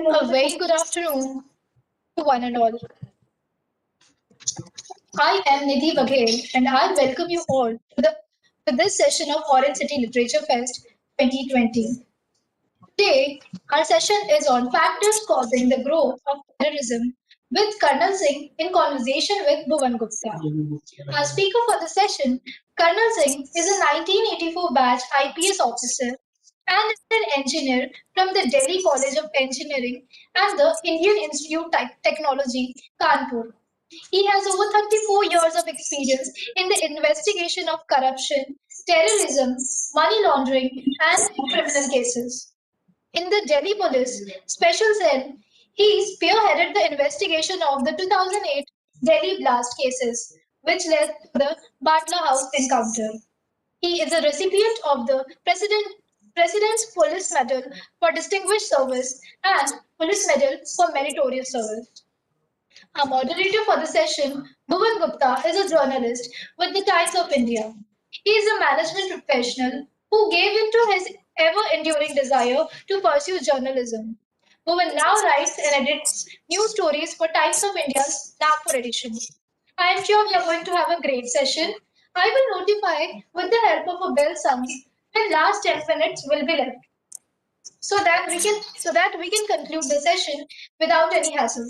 A very good afternoon to one and all. I am Nidhi Baghel and I welcome you all to this session of Orange City Literature Fest 2020. Today, our session is on factors causing the growth of terrorism with Karnal Singh in conversation with Bhuvan Gupta. Our speaker for the session, Karnal Singh, is a 1984 batch IPS officer and an engineer from the Delhi College of Engineering and the Indian Institute of Technology, Kanpur. He has over 34 years of experience in the investigation of corruption, terrorism, money laundering, and criminal cases. In the Delhi Police Special Cell, he spearheaded the investigation of the 2008 Delhi blast cases, which led to the Batla House encounter. He is a recipient of the President's Police Medal for Distinguished Service and Police Medal for Meritorious Service. Our moderator for the session, Bhuvan Gupta, is a journalist with the Times of India. He is a management professional who gave into his ever-enduring desire to pursue journalism. Bhuvan now writes and edits news stories for Times of India's Nagpur edition. I am sure we are going to have a great session. I will notify with the help of a bell sound when last 10 minutes will be left so that we can conclude the session without any hassle.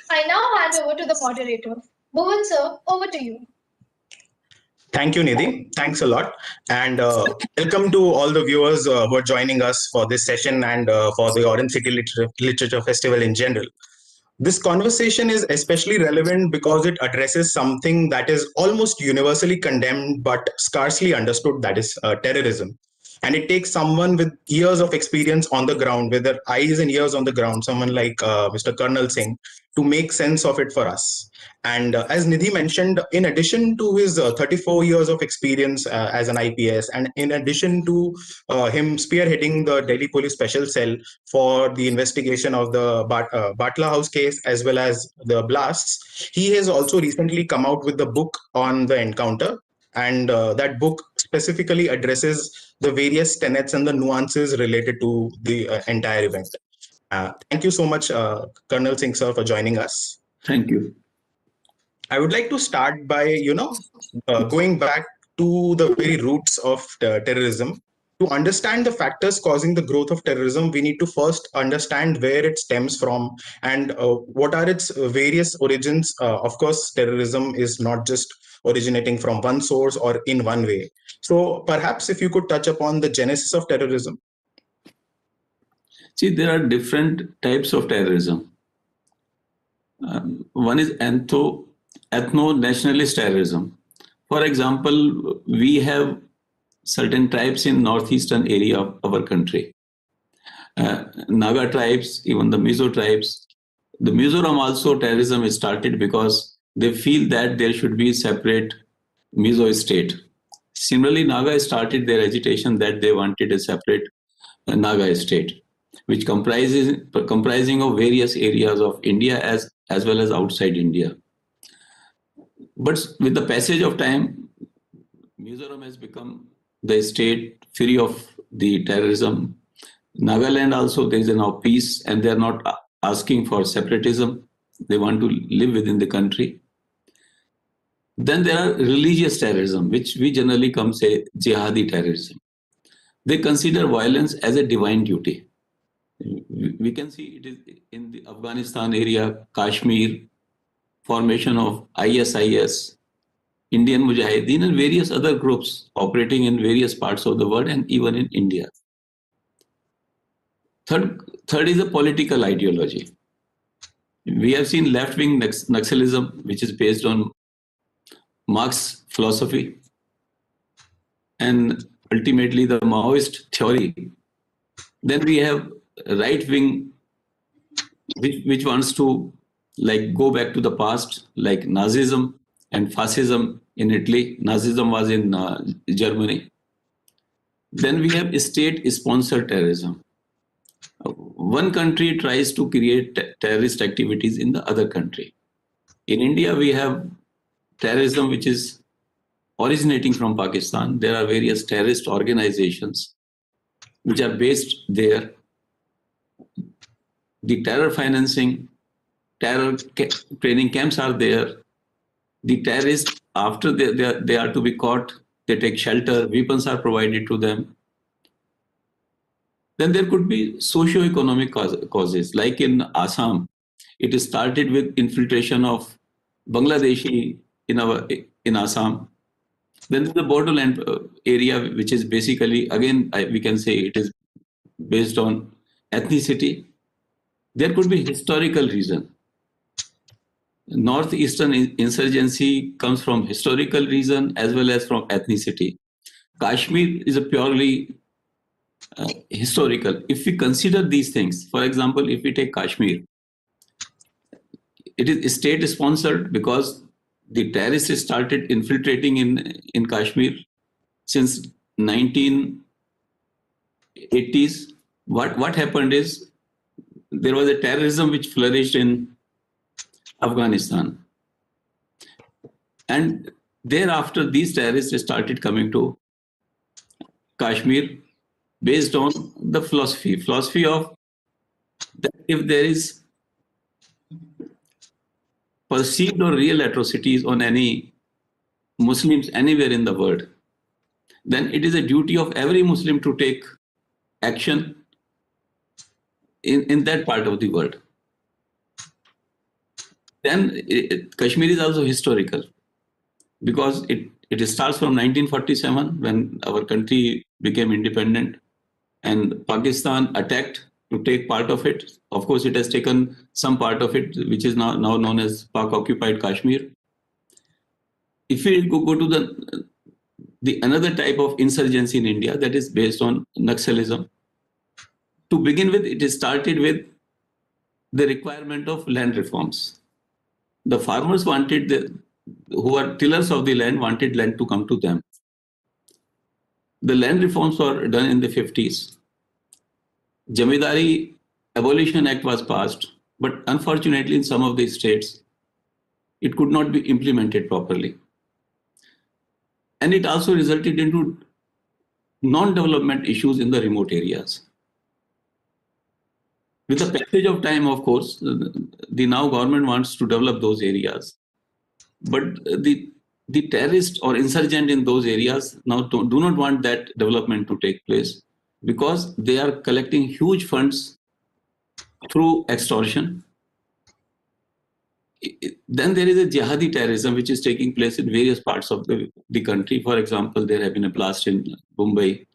I now hand over to the moderator. Bhuvan sir, over to you. Thank you, Nidhi. Thanks a lot. And welcome to all the viewers who are joining us for this session and for the Orange City Literature Festival in general. This conversation is especially relevant because it addresses something that is almost universally condemned but scarcely understood, that is terrorism. And it takes someone with years of experience on the ground, with their eyes and ears on the ground, someone like Mr. Karnal Singh, to make sense of it for us. And as Nidhi mentioned, in addition to his 34 years of experience as an IPS, and in addition to him spearheading the Delhi Police Special Cell for the investigation of the Batla House case as well as the blasts, he has also recently come out with the book on the encounter. And that book specifically addresses the various tenets and the nuances related to the entire event. Thank you so much, Colonel Singh sir, for joining us. Thank you. I would like to start by, going back to the very roots of terrorism. To understand the factors causing the growth of terrorism, we need to first understand where it stems from and what are its various origins. Of course, terrorism is not just originating from one source or in one way. So perhaps if you could touch upon the genesis of terrorism. See, there are different types of terrorism. One is ethno-nationalist terrorism. For example, we have certain tribes in northeastern area of our country. Naga tribes, even the Mizo tribes. The Mizoram also terrorism is started because they feel that there should be a separate Mizo state. Similarly, Naga started their agitation that they wanted a separate Naga state, which comprising of various areas of India as well as outside India. But with the passage of time, Mizoram has become the state free of the terrorism. Nagaland also, there is now peace and they are not asking for separatism. They want to live within the country. Then there are religious terrorism, which we generally come say jihadi terrorism. They consider violence as a divine duty. We can see it is in the Afghanistan area, Kashmir, formation of ISIS, Indian Mujahideen and various other groups operating in various parts of the world and even in India. Third is a political ideology. We have seen left-wing Naxalism, which is based on Marx philosophy and ultimately the Maoist theory. Then we have right-wing, which wants to go back to the past, like Nazism and fascism in Italy. Nazism was in Germany. Then we have state-sponsored terrorism. One country tries to create terrorist activities in the other country. In India, we have terrorism which is originating from Pakistan. There are various terrorist organizations which are based there. the terror financing, training camps are there. The terrorists, after they are to be caught, they take shelter, weapons are provided to them. Then there could be socio-economic causes, like in Assam. It started with infiltration of Bangladeshi in Assam. Then the borderland area, which is basically, again, we can say it is based on ethnicity. There could be historical reason. Northeastern insurgency comes from historical reason as well as from ethnicity. Kashmir is a purely historical. If we consider these things, for example, if we take Kashmir, it is state sponsored because the terrorists started infiltrating in Kashmir since 1980s. What happened is there was a terrorism which flourished in Afghanistan. And thereafter, these terrorists started coming to Kashmir based on the philosophy of that if there is perceived or real atrocities on any Muslims anywhere in the world, then it is a duty of every Muslim to take action in that part of the world. Then Kashmir is also historical because it starts from 1947 when our country became independent and Pakistan attacked to take part of it. Of course, it has taken some part of it, which is now known as Pak-occupied Kashmir. If we go to the another type of insurgency in India that is based on Naxalism, to begin with, it started with the requirement of land reforms. The farmers who are tillers of the land wanted land to come to them. The land reforms were done in the 50s. Jamidari Abolition Act was passed, but unfortunately in some of the states, it could not be implemented properly. And it also resulted into non-development issues in the remote areas. With the passage of time, of course, the now government wants to develop those areas. But the terrorist or insurgent in those areas now do not want that development to take place because they are collecting huge funds through extortion. Then there is a jihadi terrorism which is taking place in various parts of the country. For example, there have been a blast in Mumbai,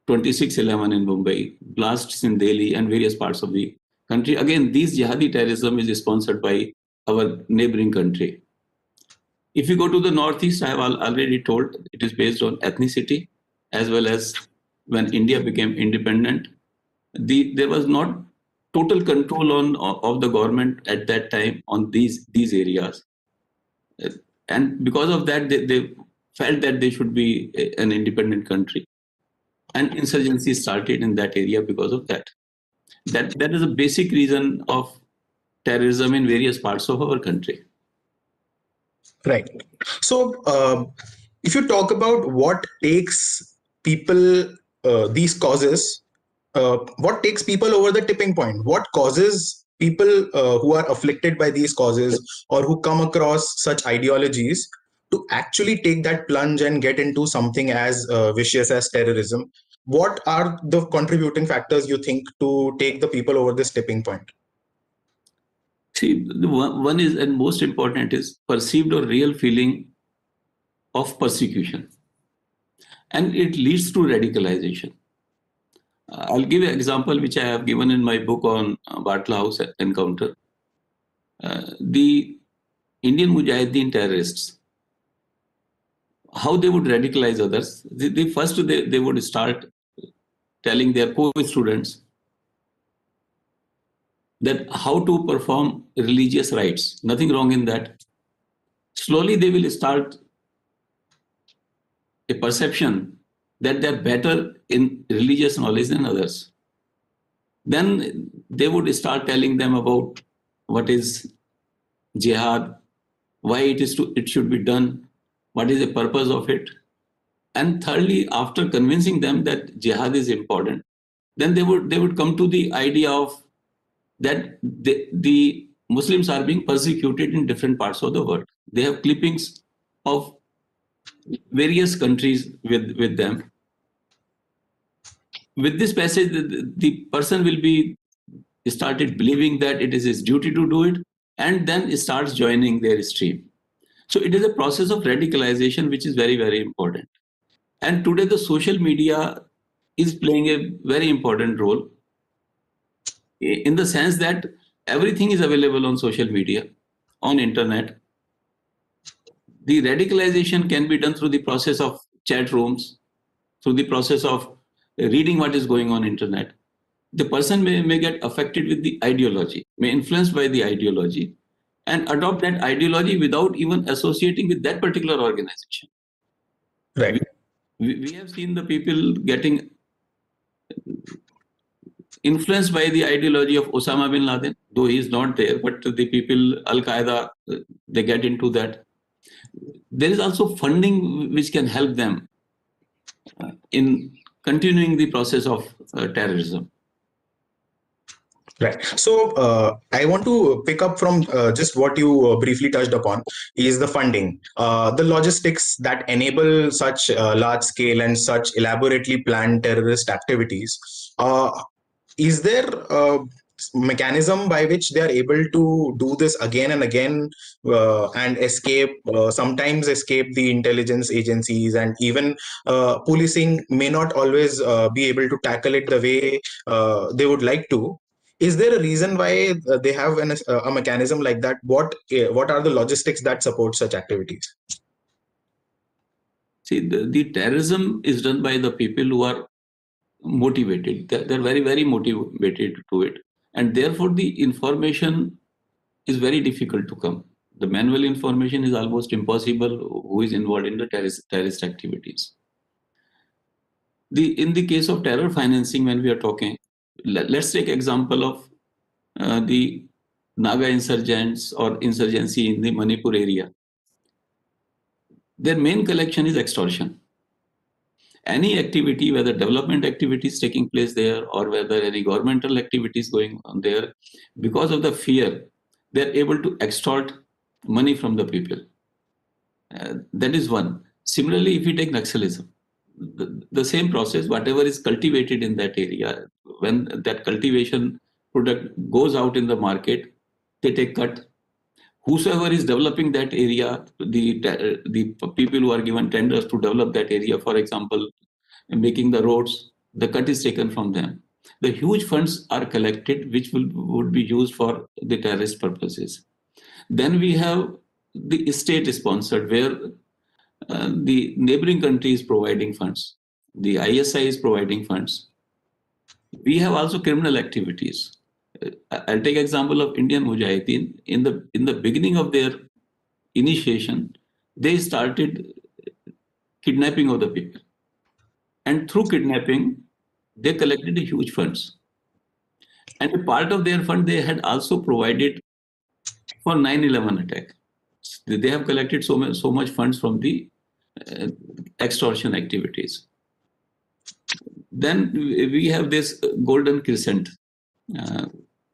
26/11 in Mumbai, blasts in Delhi and various parts of the country. Again, these jihadi terrorism is sponsored by our neighboring country. If you go to the Northeast, I have already told it is based on ethnicity, as well as when India became independent, there was not total control of the government at that time on these areas. And because of that, they felt that they should be an independent country. And insurgency started in that area because of that. That is a basic reason of terrorism in various parts of our country. Right. So, if you talk about what takes people, these causes, what takes people over the tipping point? What causes people who are afflicted by these causes or who come across such ideologies to actually take that plunge and get into something as vicious as terrorism? What are the contributing factors you think to take the people over this tipping point? See, the one is, and most important, is perceived or real feeling of persecution. And it leads to radicalization. I'll give an example which I have given in my book on Batla House encounter. The Indian Mujahideen terrorists, how they would radicalize others. First, they would start telling their co-students that how to perform religious rites. Nothing wrong in that. Slowly, they will start a perception that they're better in religious knowledge than others. Then they would start telling them about what is jihad, why it should be done, what is the purpose of it. And thirdly, after convincing them that jihad is important, then they would come to the idea of that the Muslims are being persecuted in different parts of the world. They have clippings of various countries with them. With this passage, the person will be started believing that it is his duty to do it, and then starts joining their stream. So it is a process of radicalization, which is very, very important. And today the social media is playing a very important role in the sense that everything is available on social media, on internet. The radicalization can be done through the process of chat rooms, through the process of reading what is going on internet. The person may get affected with the ideology, may influenced by the ideology, and adopt that ideology without even associating with that particular organization. Right. We have seen the people getting influenced by the ideology of Osama bin Laden, though he is not there, but the people, Al Qaeda, they get into that. There is also funding which can help them in continuing the process of terrorism. Right. So I want to pick up from just what you briefly touched upon is the funding, the logistics that enable such large scale and such elaborately planned terrorist activities. Is there a mechanism by which they are able to do this again and again and escape, sometimes escape the intelligence agencies, and even policing may not always be able to tackle it the way they would like to? Is there a reason why they have a mechanism like that? What are the logistics that support such activities? See, the terrorism is done by the people who are motivated. They're very, very motivated to it. And therefore, the information is very difficult to come. The manual information is almost impossible who is involved in the terrorist activities. In the case of terror financing, when we are talking, let's take example of the Naga insurgents or insurgency in the Manipur area. Their main collection is extortion. Any activity, whether development activities taking place there or whether any governmental activities going on there, because of the fear, they're able to extort money from the people. That is one. Similarly, if we take Naxalism, the same process, whatever is cultivated in that area, when that cultivation product goes out in the market, they take cut. Whosoever is developing that area, the people who are given tenders to develop that area, for example, making the roads, the cut is taken from them. The huge funds are collected, which would be used for the terrorist purposes. Then we have the state sponsored, where the neighboring country is providing funds. The ISI is providing funds. We have also criminal activities. I'll take example of Indian Mujahideen. In the beginning of their initiation, they started kidnapping of the people. And through kidnapping, they collected huge funds. And a part of their fund they had also provided for 9/11 attack. They have collected so much funds from the extortion activities. Then we have this golden crescent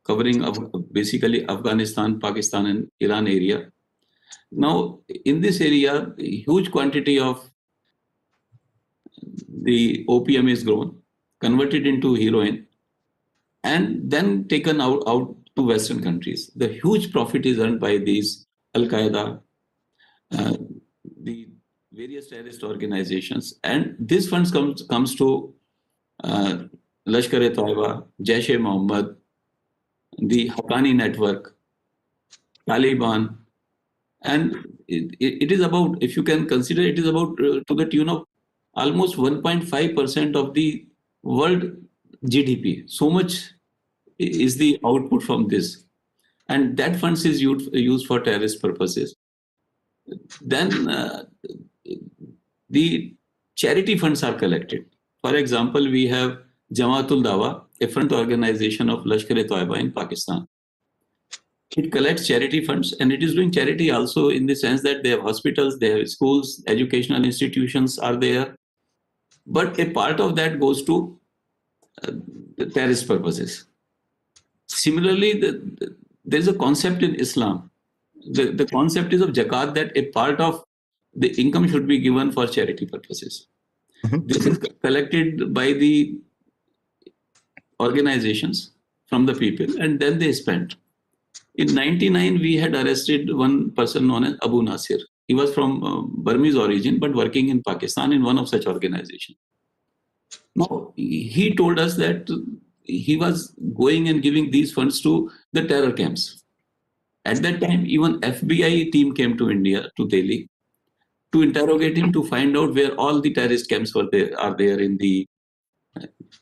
covering basically Afghanistan, Pakistan, and Iran area. Now, in this area, a huge quantity of the opium is grown, converted into heroin, and then taken out to Western countries. The huge profit is earned by these Al-Qaeda, the various terrorist organizations, and this funds comes to Lashkar-e-Taiba, Jaish-e-Mohammed, the Haqqani network, Taliban, and it is about, if you can consider, it is about to the tune of almost 1.5% of the world GDP. So much is the output from this, and that funds is used for terrorist purposes. Then the charity funds are collected. For example, we have Jamaatul Dawa, a front organization of Lashkar-e-Taiba in Pakistan. It collects charity funds, and it is doing charity also in the sense that they have hospitals, they have schools, educational institutions are there. But a part of that goes to the terrorist purposes. Similarly, there's a concept in Islam. The concept is of zakat, that a part of the income should be given for charity purposes. Mhm. This is collected by the organizations from the people, and then they spent. In 99, we had arrested one person known as Abu Nasir. He was from Burmese origin, but working in Pakistan in one of such organizations. Now, he told us that he was going and giving these funds to the terror camps. At that time, even FBI team came to India, to Delhi, to interrogate him, to find out where all the terrorist camps are there in the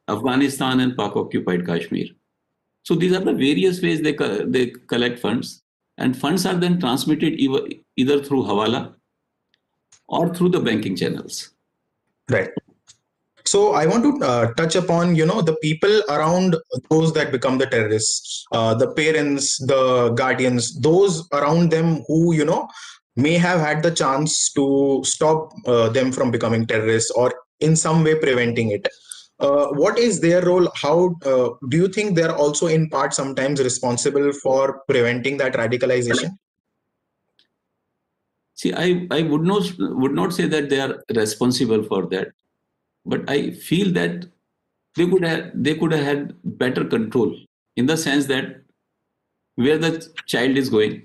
Afghanistan and Pak-occupied Kashmir. So these are the various ways they collect funds, and funds are then transmitted either through Hawala or through the banking channels. Right. So I want to touch upon, the people around those that become the terrorists, the parents, the guardians, those around them who, may have had the chance to stop them from becoming terrorists or in some way preventing it. What is their role? How do you think they're also in part sometimes responsible for preventing that radicalization? See, I would not say that they are responsible for that, but I feel that they could have had better control, in the sense that where the child is going,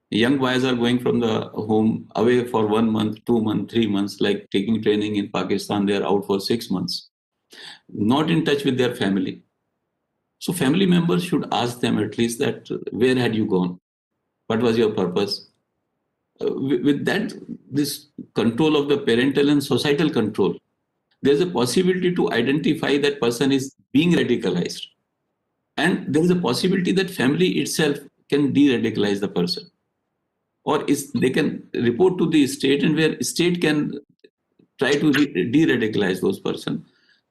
young boys are going from the home away for 1 month, 2 months, 3 months, like taking training in Pakistan. They are out for 6 months, not in touch with their family. So family members should ask them at least that where had you gone, what was your purpose. With that, this control of the parental and societal control, there's a possibility to identify that person is being radicalized, and there is a possibility that family itself can de-radicalize the person, or they can report to the state, and where state can try to de-radicalize those person,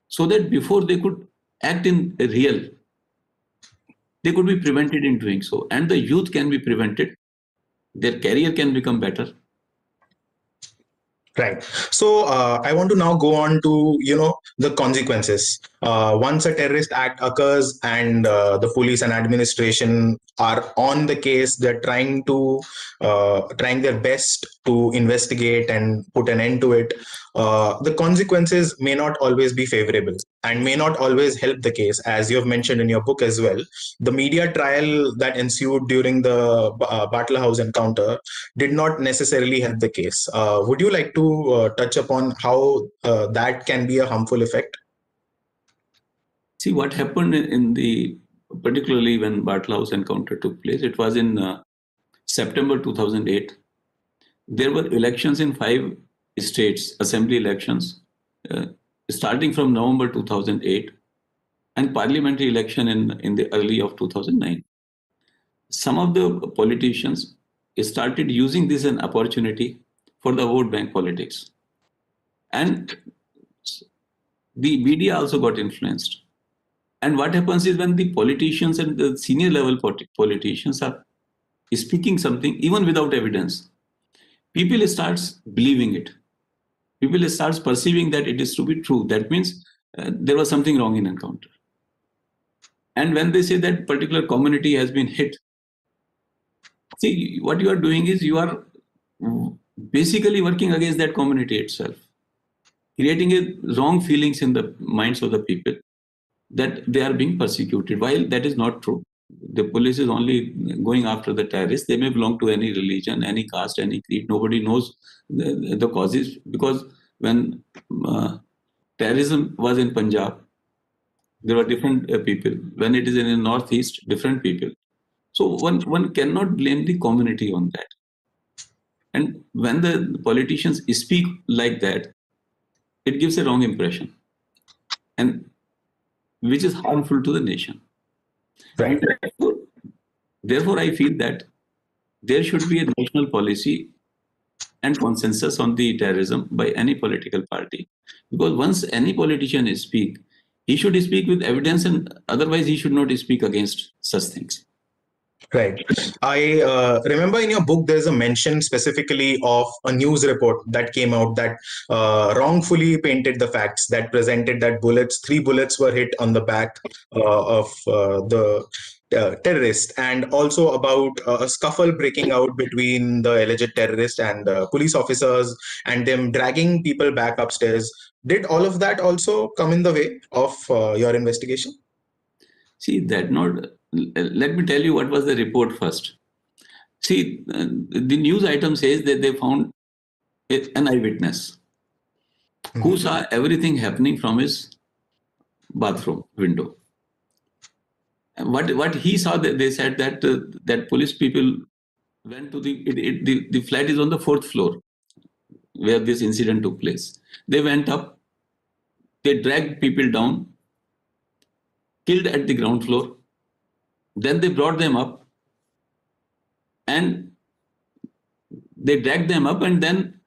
so that before they could act in real, they could be prevented in doing so, and the youth can be prevented, their career can become better. Right. So I want to now go on to the consequences. Once a terrorist act occurs and the police and administration are on the case, they're trying their best to investigate and put an end to it. The consequences may not always be favorable and may not always help the case, as you have mentioned in your book as well. The media trial that ensued during the Battle House encounter did not necessarily help the case. Would you like to touch upon how that can be a harmful effect? See, what happened particularly when Battle House encounter took place, it was in September 2008. There were elections in 5 states, assembly elections, uh, starting from November 2008, and parliamentary election in the early of 2009. Some of the politicians started using this as an opportunity for the vote bank politics. And the media also got influenced. And what happens is, when the politicians and the senior level politicians are speaking something, even without evidence, people starts believing it. People starts perceiving that it is to be true. That means there was something wrong in encounter. And when they say that particular community has been hit, see, what you are doing is you are basically working against that community itself, creating a wrong feelings in the minds of the people that they are being persecuted, while that is not true. The police is only going after the terrorists. They may belong to any religion, any caste, any creed. Nobody knows the causes, because when uh, terrorism was in Punjab, there were different people. When it is in the northeast, different people. So one cannot blame the community on that. And when the politicians speak like that, it gives a wrong impression, and which is harmful to the nation. Right. And therefore, I feel that there should be a national policy and consensus on the terrorism by any political party. Because once any politician speak, he should speak with evidence, and otherwise he should not speak against such things. Right. I remember in your book, there's a mention specifically of a news report that came out that wrongfully painted the facts, that presented that three bullets were hit on the back of the terrorist, and also about a scuffle breaking out between the alleged terrorist and police officers, and them dragging people back upstairs. Did all of that also come in the way of your investigation? See, that not. Let me tell you what was the report first. See, the news item says that they found an eyewitness who Mhm. saw everything happening from his bathroom window. And what he saw, they said that that police people went to the flat is on the fourth floor where this incident took place. They went up, they dragged people down, killed at the ground floor. Then they brought them up and they dragged them up and then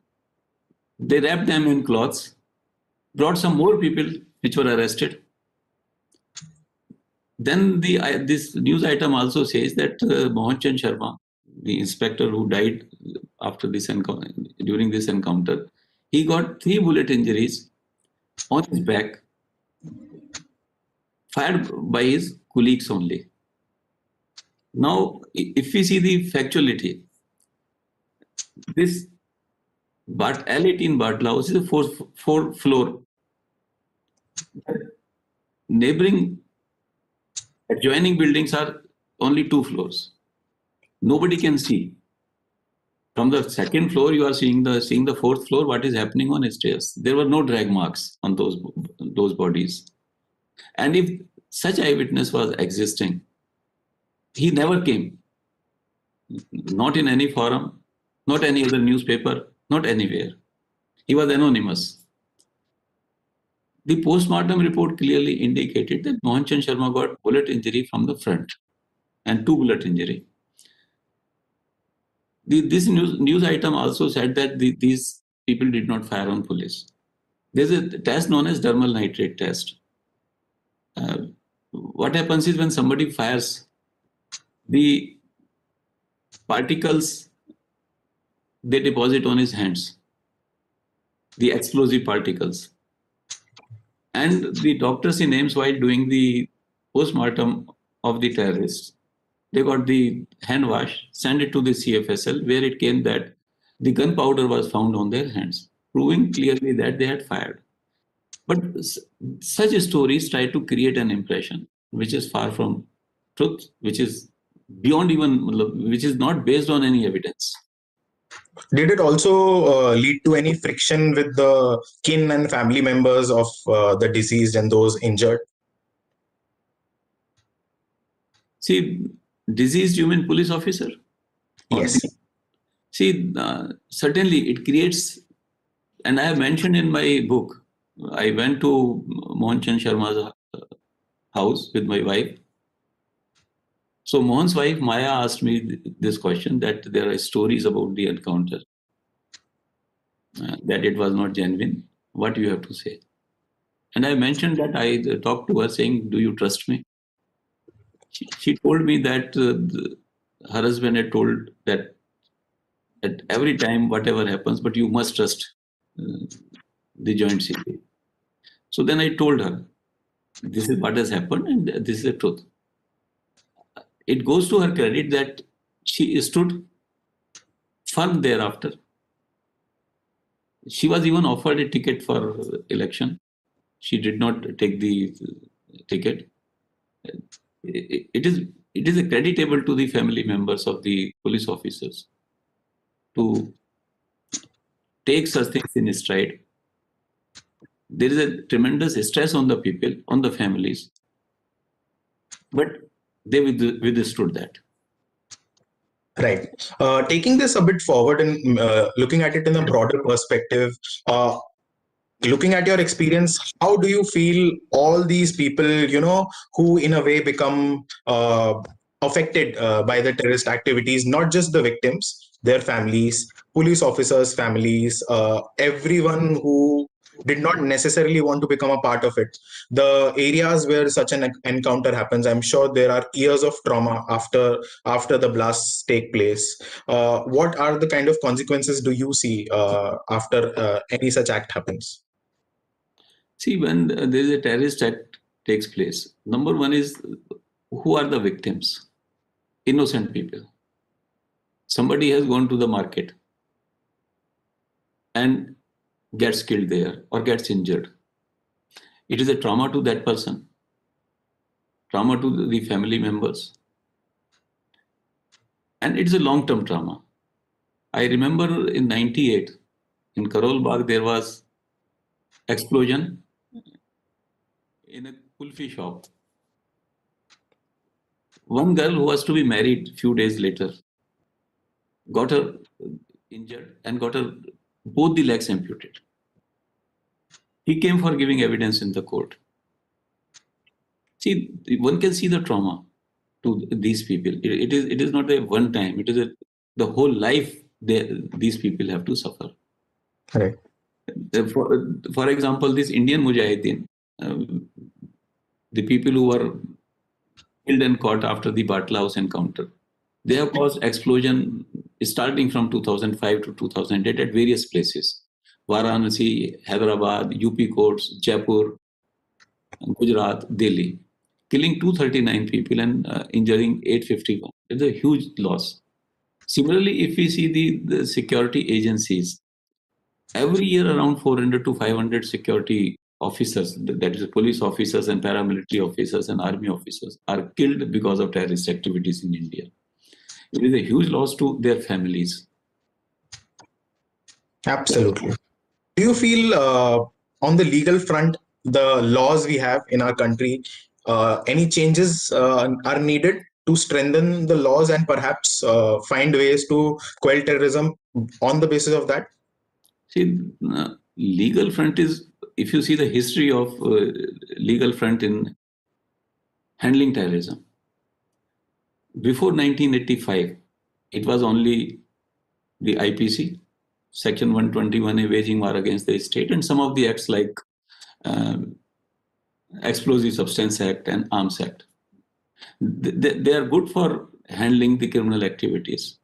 they wrapped them in cloths, brought some more people which were arrested. Then this news item also says that Mohan Chand Sharma, the inspector who died after this during this encounter, he got 3 bullet injuries on his back, fired by his colleagues only. Now, if we see the factuality, this L18 Batla House is a fourth floor. Neighboring adjoining buildings are only 2 floors. Nobody can see. From the second floor, you are seeing the fourth floor, what is happening on stairs. There were no drag marks on those bodies. And if such eyewitness was existing, he never came. Not in any forum, not any other newspaper, not anywhere. He was anonymous. The postmortem report clearly indicated that Mohan Chand Sharma got bullet injury from the front and 2 bullet injury. This news item also said that these people did not fire on police. There's a test known as dermal nitrate test. What happens is when somebody fires, the particles they deposit on his hands, the explosive particles. And the doctors in Ames, while doing the postmortem of the terrorists, they got the hand wash, sent it to the CFSL, where it came that the gunpowder was found on their hands, proving clearly that they had fired. But such stories try to create an impression which is far from truth, which is beyond even, which is not based on any evidence. Did it also lead to any friction with the kin and family members of the deceased and those injured? See, deceased human police officer, or Yes. certainly it creates, and I have mentioned in my book, I went to Mohan Chand Sharma's house with my wife. So Mohan's wife Maya asked me this question, that there are stories about the encounter, that it was not genuine. What do you have to say? And I mentioned that I talked to her saying, do you trust me? She told me that her husband had told that at every time, whatever happens, but you must trust uh, the joint CP. So then I told her, this is what has happened and this is the truth. It goes to her credit that she stood firm thereafter. She was even offered a ticket for election. She did not take the ticket. It is creditable to the family members of the police officers to take such things in stride. There is a tremendous stress on the people, on the families, but they withstood that. Right. Taking this a bit forward and looking at it in a broader perspective, looking at your experience, how do you feel all these people, who in a way become affected by the terrorist activities, not just the victims, their families, police officers' families, everyone who did not necessarily want to become a part of it. The areas where such an encounter happens, I'm sure there are years of trauma after the blasts take place. What are the kind of consequences do you see after any such act happens? See, when there is a terrorist act takes place, number one is who are the victims? Innocent people. Somebody has gone to the market and gets killed there or gets injured. It is a trauma to that person, trauma to the family members, and it is a long-term trauma. I remember in 98 in Karol Bagh there was explosion in a kulfi shop. One girl who was to be married few days later got her injured and got her both the legs amputated. He came for giving evidence in the court. See, one can see the trauma to these people. It is not a one time. It is the whole life these people have to suffer. Right. For example, this Indian Mujahideen, the people who were killed and caught after the Batla House encounter, they have caused explosion starting from 2005 to 2008 at various places. Varanasi, Hyderabad, UP courts, Jaipur, Gujarat, Delhi, killing 239 people and injuring 851. It's a huge loss. Similarly, if we see the security agencies, every year around 400 to 500 security officers, that is police officers and paramilitary officers and army officers, are killed because of terrorist activities in India. It is a huge loss to their families. Absolutely. Do you feel on the legal front, the laws we have in our country, any changes are needed to strengthen the laws and perhaps find ways to quell terrorism on the basis of that? See, legal front is, if you see the history of legal front in handling terrorism, before 1985, it was only the IPC, Section 121A, waging war against the state, and some of the acts like Explosive Substance Act and Arms Act. They are good for handling the criminal activities.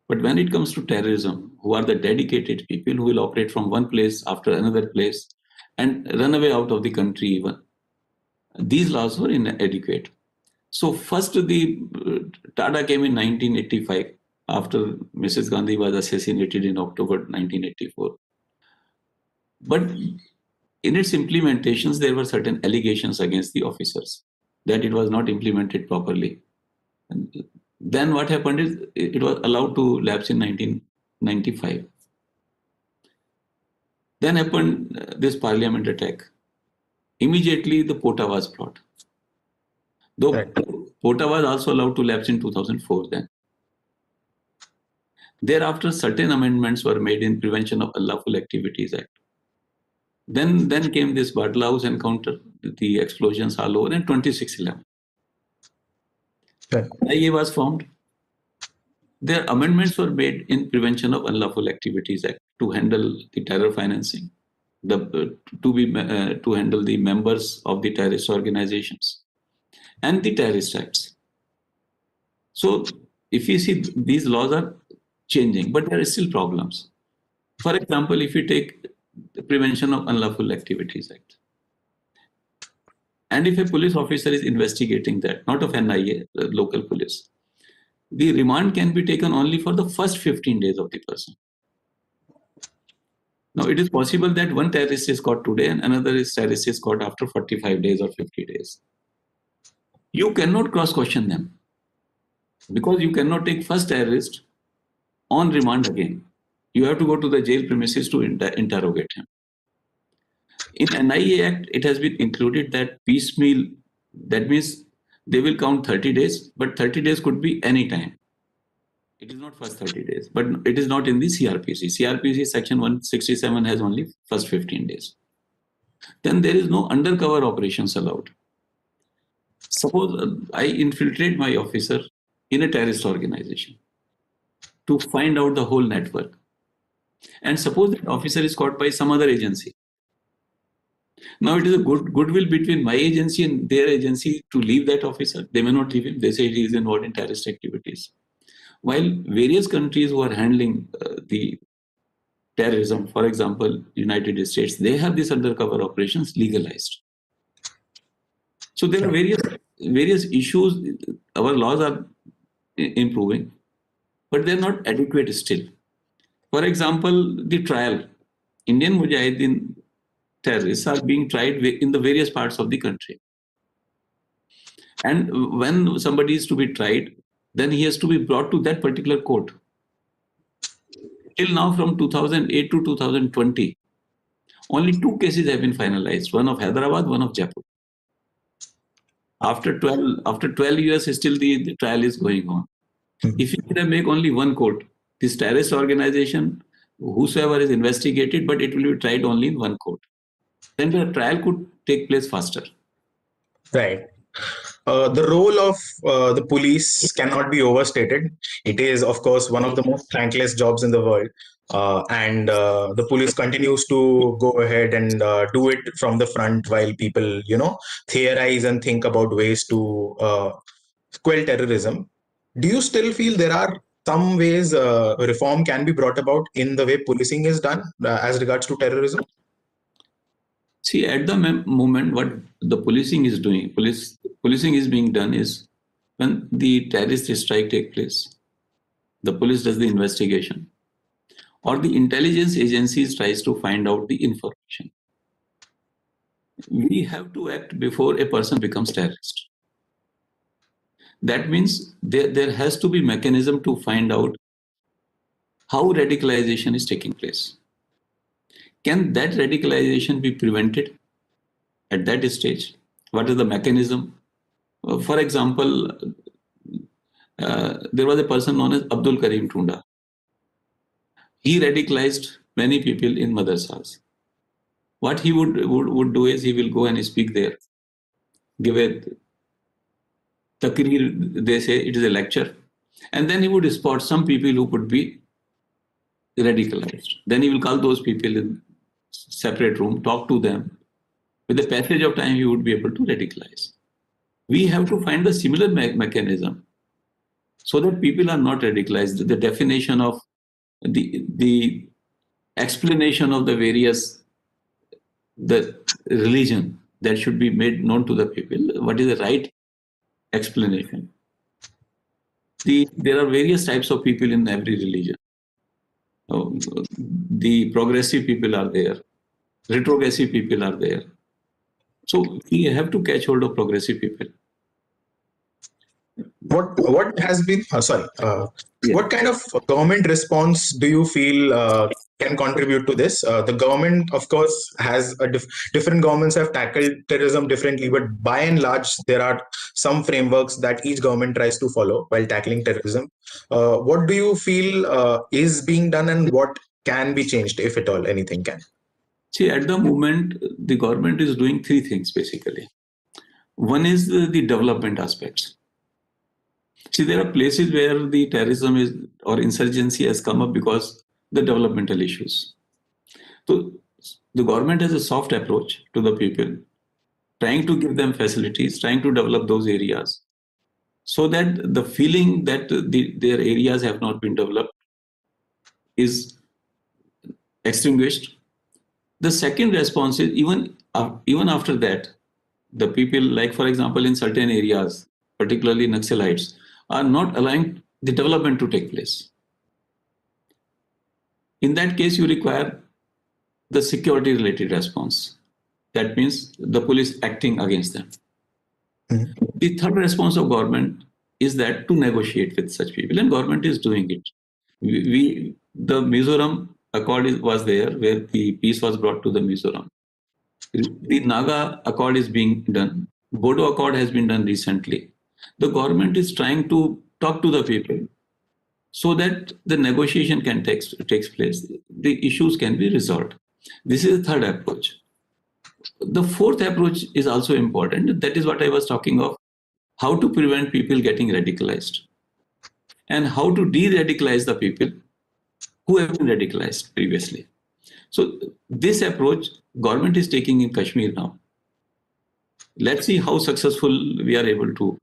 But when it comes to terrorism, who are the dedicated people who will operate from one place after another place and run away out of the country even, these laws were inadequate. So first the Tada came in 1985 after Mrs. Gandhi was assassinated in October 1984. But in its implementations, there were certain allegations against the officers that it was not implemented properly. And then what happened is it was allowed to lapse in 1995. Then happened this parliament attack. Immediately the POTA was brought. Though Right. POTA was also allowed to lapse in 2004 then. Thereafter, certain amendments were made in Prevention of Unlawful Activities Act. Then came this Batla House encounter, the explosions all over, and 2611. Right. IA was formed. Their amendments were made in Prevention of Unlawful Activities Act to handle the terror financing, to handle the members of the terrorist organizations, and the terrorist acts. So if you see, these laws are changing, but there are still problems. For example, if you take the Prevention of Unlawful Activities Act, and if a police officer is investigating that, not of NIA, the local police, the remand can be taken only for the first 15 days of the person. Now, it is possible that one terrorist is caught today and another terrorist is caught after 45 days or 50 days. You cannot cross-question them because you cannot take first terrorist on remand again. You have to go to the jail premises to interrogate him. In NIA Act, it has been included that piecemeal, that means they will count 30 days, but 30 days could be any time. It is not first 30 days, but it is not in the CRPC. CRPC section 167 has only first 15 days. Then there is no undercover operations allowed. Suppose I infiltrate my officer in a terrorist organization to find out the whole network. And suppose that officer is caught by some other agency. Now it is a goodwill between my agency and their agency to leave that officer. They may not leave him. They say he is involved in terrorist activities. While various countries who are handling the terrorism, for example, United States, they have these undercover operations legalized. So there are various issues. Our laws are improving, but they're not adequate still. For example, the trial. Indian Mujahideen terrorists are being tried in the various parts of the country. And when somebody is to be tried, then he has to be brought to that particular court. Till now, from 2008 to 2020, only 2 cases have been finalized, one of Hyderabad, one of Jaipur. After 12 years, still the trial is going on. If you can make only one court, this terrorist organization, whosoever is investigated, but it will be tried only in one court, then the trial could take place faster. Right. The role of the police cannot be overstated. It is, of course, one of the most thankless jobs in the world. And the police continues to go ahead and do it from the front while people, theorize and think about ways to quell terrorism. Do you still feel there are some ways reform can be brought about in the way policing is done as regards to terrorism? See, at the moment, what the policing is doing, policing is being done is when the terrorist strike take place, the police does the investigation, or the intelligence agencies tries to find out the information. We have to act before a person becomes terrorist. That means there has to be mechanism to find out how radicalization is taking place. Can that radicalization be prevented at that stage? What is the mechanism? For example, there was a person known as Abdul Karim Tunda. He radicalized many people in madrasas. What he would do is he will go and speak there, give a takrir, they say it is a lecture, and then he would spot some people who could be radicalized. Then he will call those people in separate room, talk to them. With the passage of time, he would be able to radicalize. We have to find a similar mechanism so that people are not radicalized. The definition of the explanation of the various the religion that should be made known to the people. What is the right explanation? There are various types of people in every religion. The progressive people are there, retrogressive people are there. So we have to catch hold of progressive people. What has been what kind of government response do you feel can contribute to this? The government, of course, has different governments have tackled terrorism differently, but by and large, there are some frameworks that each government tries to follow while tackling terrorism. What do you feel is being done, and what can be changed, if at all anything can? See, at the moment, the government is doing 3 things basically. One is the development aspects. See, there are places where the terrorism is or insurgency has come up because the developmental issues. So the government has a soft approach to the people, trying to give them facilities, trying to develop those areas, so that the feeling that their areas have not been developed is extinguished. The second response is even after that, the people, like for example, in certain areas, particularly Naxalites, are not allowing the development to take place. In that case, you require the security related response. That means the police acting against them. Mm-hmm. The third response of government is that to negotiate with such people, and government is doing it. The Mizoram Accord was there, where the peace was brought to the Mizoram. The Naga Accord is being done. Bodo Accord has been done recently. The government is trying to talk to the people so that the negotiation can takes place. The issues can be resolved. This is the third approach. The fourth approach is also important. That is what I was talking of. How to prevent people getting radicalized and how to de-radicalize the people who have been radicalized previously. So this approach government is taking in Kashmir now. Let's see how successful we are able to,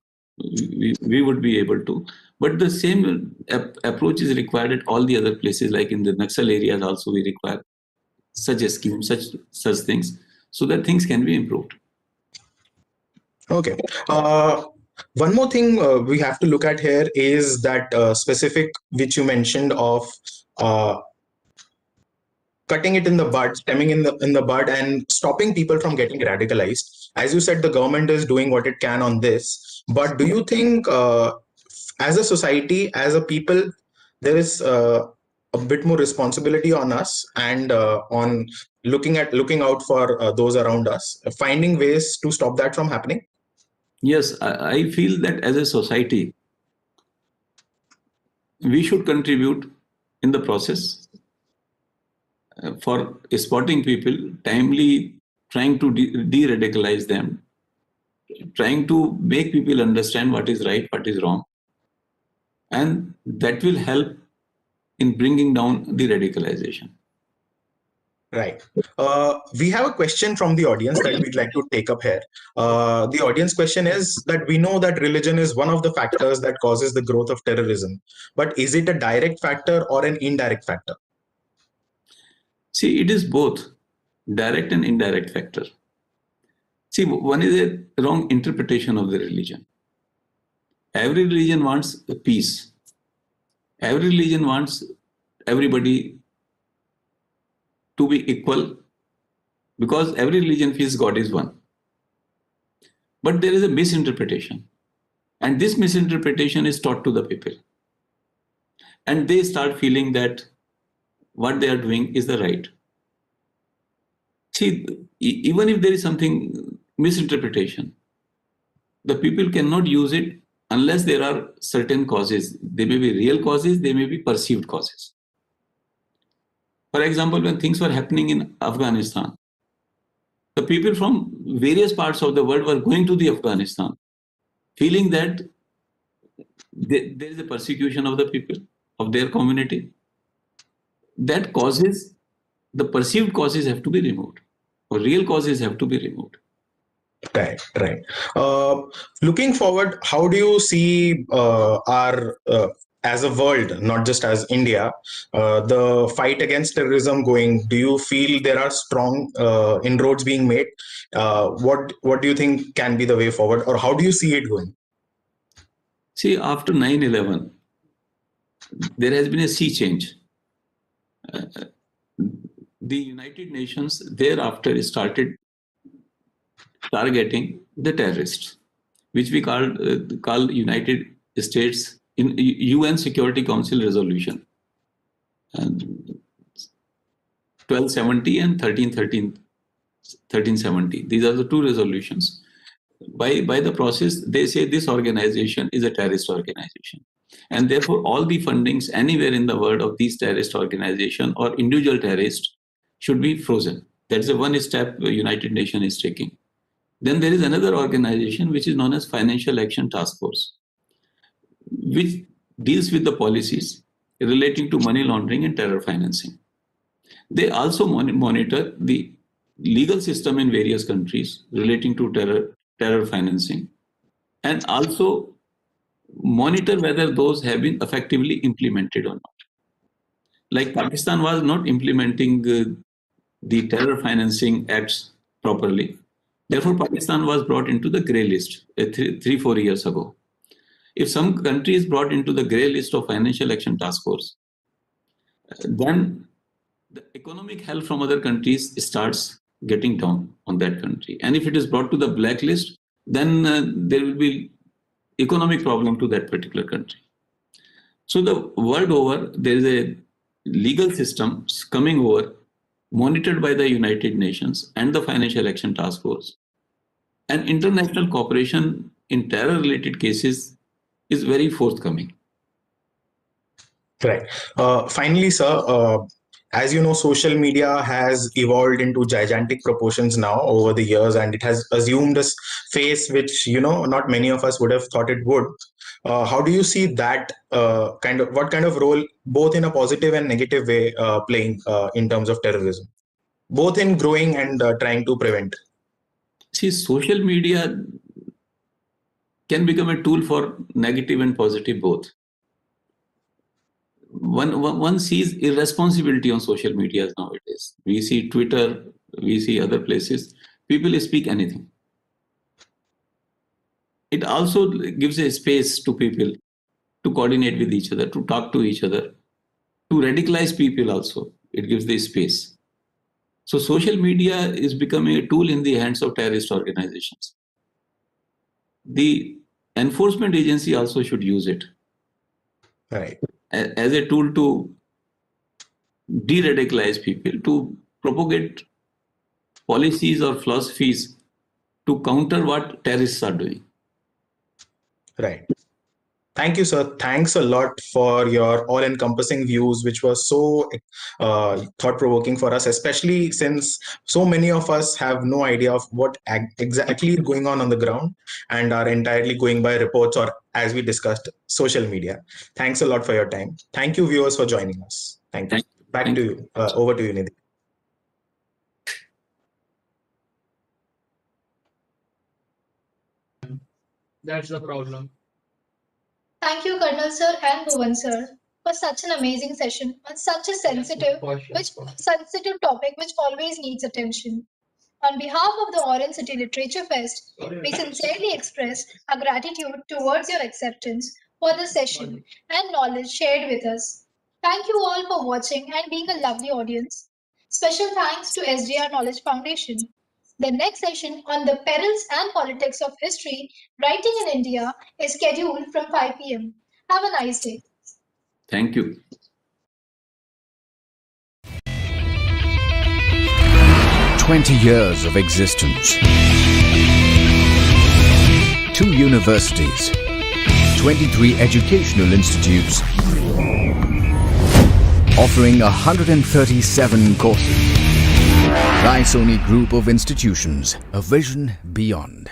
we would be able to. But the same approach is required at all the other places, like in the Naxal areas also we require such a scheme, such things, so that things can be improved. Okay. One more thing we have to look at here is that specific which you mentioned of uh, cutting it in the bud, stemming in the bud, and stopping people from getting radicalized. As you said, the government is doing what it can on this. But do you think, as a society, as a people, there is a bit more responsibility on us and on looking out for those around us, finding ways to stop that from happening? Yes, I feel that as a society, we should contribute in the process for spotting people, timely trying to de-radicalize them, trying to make people understand what is right, what is wrong. And that will help in bringing down the radicalization. Right. We have a question from the audience that we'd like to take up here. The audience question is that we know that religion is one of the factors that causes the growth of terrorism, but is it a direct factor or an indirect factor? See, it is both direct and indirect factor. See, one is a wrong interpretation of the religion. Every religion wants peace. Every religion wants everybody to be equal because every religion feels God is one. But there is a misinterpretation. And this misinterpretation is taught to the people. And they start feeling that what they are doing is the right. See, even if there is something misinterpretation, the people cannot use it unless there are certain causes. They may be real causes, they may be perceived causes. For example, when things were happening in Afghanistan, the people from various parts of the world were going to the Afghanistan, feeling that there is a persecution of the people, of their community. That causes, the perceived causes have to be removed, or real causes have to be removed. Right, right. Looking forward, how do you see our as a world, not just as India, the fight against terrorism going? Do you feel there are strong inroads being made? What do you think can be the way forward, or how do you see it going? See, after 9/11, there has been a sea change. The United Nations thereafter started targeting the terrorists, which we call United States in UN Security Council resolution 1270 and 1370. These are the two resolutions. By the process, they say this organization is a terrorist organization. And therefore, all the fundings anywhere in the world of these terrorist organization or individual terrorists should be frozen. That's the one step the United Nations is taking. Then there is another organization which is known as Financial Action Task Force, which deals with the policies relating to money laundering and terror financing. They also monitor the legal system in various countries relating to terror financing, and also monitor whether those have been effectively implemented or not. Like Pakistan was not implementing the terror financing acts properly. Therefore, Pakistan was brought into the grey list 3-4 years ago. If some country is brought into the grey list of Financial Action Task Force, then the economic help from other countries starts getting down on that country. And if it is brought to the blacklist, then there will be economic problem to that particular country. So the world over, there is a legal system coming over, monitored by the United Nations and the Financial Action Task Force. And international cooperation in terror-related cases is very forthcoming. Right. Finally, sir, as you know, social media has evolved into gigantic proportions now over the years, and it has assumed a face which, not many of us would have thought it would. How do you see that what kind of role, both in a positive and negative way, playing in terms of terrorism? both in growing and trying to prevent? See, social media can become a tool for negative and positive both. One sees irresponsibility on social media nowadays. We see Twitter, we see other places. People speak anything. It also gives a space to people to coordinate with each other, to talk to each other, to radicalize people also. It gives the space. So social media is becoming a tool in the hands of terrorist organizations. The enforcement agency also should use it Right. as a tool to de-radicalize people, to propagate policies or philosophies to counter what terrorists are doing. Right. Thank you, sir. Thanks a lot for your all-encompassing views, which was so thought-provoking for us, especially since so many of us have no idea of what exactly is going on the ground and are entirely going by reports or, as we discussed, social media. Thanks a lot for your time. Thank you, viewers, for joining us. Thank you. Back to you. Over to you, Nidhi. That's the problem. Thank you, Colonel sir and Bhuvan sir, for such an amazing session on such a sensitive topic which always needs attention. On behalf of the Orange City Literature Fest, we sincerely express our gratitude towards your acceptance for the session and knowledge shared with us. Thank you all for watching and being a lovely audience. Special thanks to SDR Knowledge Foundation. The next session on the perils and politics of history, writing in India, is scheduled from 5 p.m. Have a nice day. Thank you. 20 years of existence. 2 universities. 23 educational institutes. Offering 137 courses. Raisoni Group of Institutions. A vision beyond.